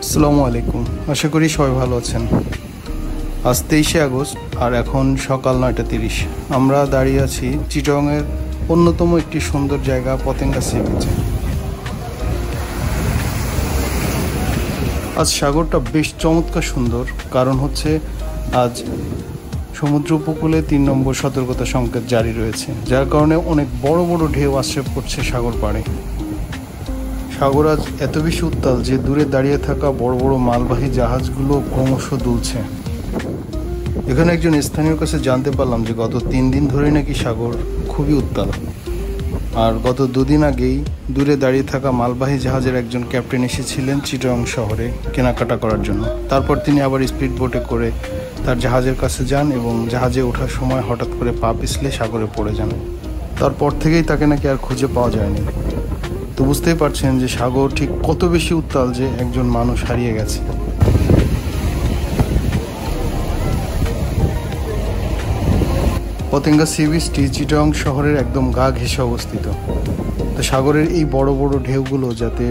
আসসালামু আলাইকুম। আশা করি সবাই ভালো আছেন। আজ 23শে আগস্ট আর এখন সকাল 9:30। আমরা দাঁড়িয়ে আছি চিটাগংয়ের অন্যতম একটি সুন্দর জায়গা পতেঙ্গা সি বিচে। আজ সাগরটা বেশ চমৎকার সুন্দর, কারণ হচ্ছে আজ সমুদ্র উপকূলে 3 নম্বর সতর্কতা সংকেত জারি রয়েছে, যার কারণে অনেক বড় বড় ঢেউ আশ্রয় পড়ছে সাগর পাড়ে। সাগর আজ এত বেশি উত্তাল যে দূরে দাঁড়িয়ে থাকা বড় বড় মালবাহী জাহাজগুলো ক্রমশ দুলছে। এখানে একজন স্থানীয়র কাছে জানতে পারলাম যে গত 3 দিন ধরে নাকি সাগর খুবই উত্তাল। আর গত 2 দিন আগেই দূরে দাঁড়িয়ে থাকা মালবাহী জাহাজের একজন ক্যাপ্টেন এসেছিলেন চিটাগং শহরে কেনাকাটা করার জন্য। তারপর তিনি আবার স্পিড বোটে করে তার জাহাজের কাছে যান এবং জাহাজে ওঠার সময় হঠাৎ করে পা পিছলে সাগরে পড়ে যান। তারপর থেকেই তাকে নাকি আর খুঁজে পাওয়া যায়নি। তো বুঝতেই পারছেন যে সাগর ঠিক কত বেশি উত্তাল যে একজন মানুষ হারিয়ে গেছে। পতেঙ্গা সি বিচটি চিটাগং শহরের একদম গা ঘেঁষে অবস্থিত। তো সাগরের এই বড় বড় ঢেউগুলো যাতে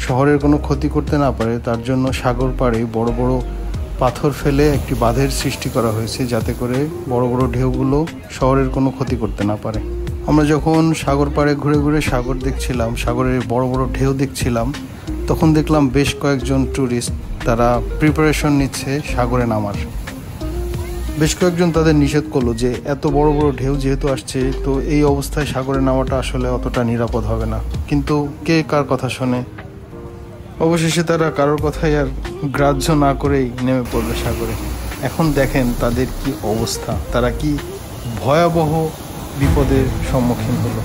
শহরের কোনো ক্ষতি করতে না পারে, তার জন্য সাগর পাড়ে বড় বড় পাথর ফেলে একটি বাঁধের সৃষ্টি করা হয়েছে, যাতে করে বড় বড় ঢেউগুলো শহরের কোনো ক্ষতি করতে না পারে। আমরা যখন সাগর পাড়ে ঘুরে ঘুরে সাগর দেখছিলাম, সাগরের বড় বড় ঢেউ দেখছিলাম, তখন দেখলাম বেশ কয়েকজন ট্যুরিস্ট তারা প্রিপারেশন নিচ্ছে সাগরে নামার। বেশ কয়েকজন তাদের নিষেধ করলো যে এত বড় বড় ঢেউ যেহেতু আসছে, তো এই অবস্থায় সাগরে নামাটা আসলে অতটা নিরাপদ হবে না। কিন্তু কে কার কথা শোনে? অবশেষে তারা কারোর কথাই আর গ্রাহ্য না করেই নেমে পড়লো সাগরে। এখন দেখেন তাদের কি অবস্থা, তারা কি ভয়াবহ বিপদের সম্মুখীন হলো।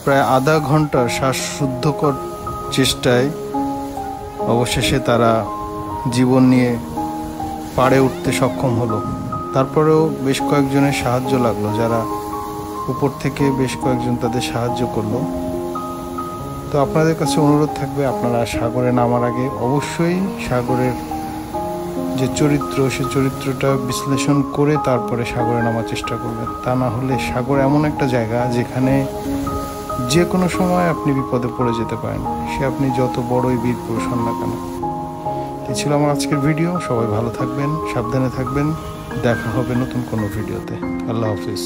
প্রায় আধা ঘন্টার শ্বাসরুদ্ধকর চেষ্টায় অবশেষে তারা জীবন নিয়ে পাড়ে উঠতে সক্ষম হলো। তারপরেও বেশ কয়েকজনের সাহায্য লাগলো, যারা উপর থেকে বেশ কয়েকজন তাদের সাহায্য করলো। তো আপনাদের কাছে অনুরোধ থাকবে, আপনারা সাগরে নামার আগে অবশ্যই সাগরের যে চরিত্র, সে চরিত্রটা বিশ্লেষণ করে তারপরে সাগরে নামার চেষ্টা করবেন। তা না হলে সাগর এমন একটা জায়গা যেখানে যে কোনো সময় আপনি বিপদে পড়ে যেতে পারেন, সে আপনি যত বড়ই বীর পুরুষ হন না কেন। এই ছিল আমার আজকের ভিডিও। সবাই ভালো থাকবেন, সাবধানে থাকবেন। দেখা হবে নতুন কোনো ভিডিওতে। আল্লাহ হাফিজ।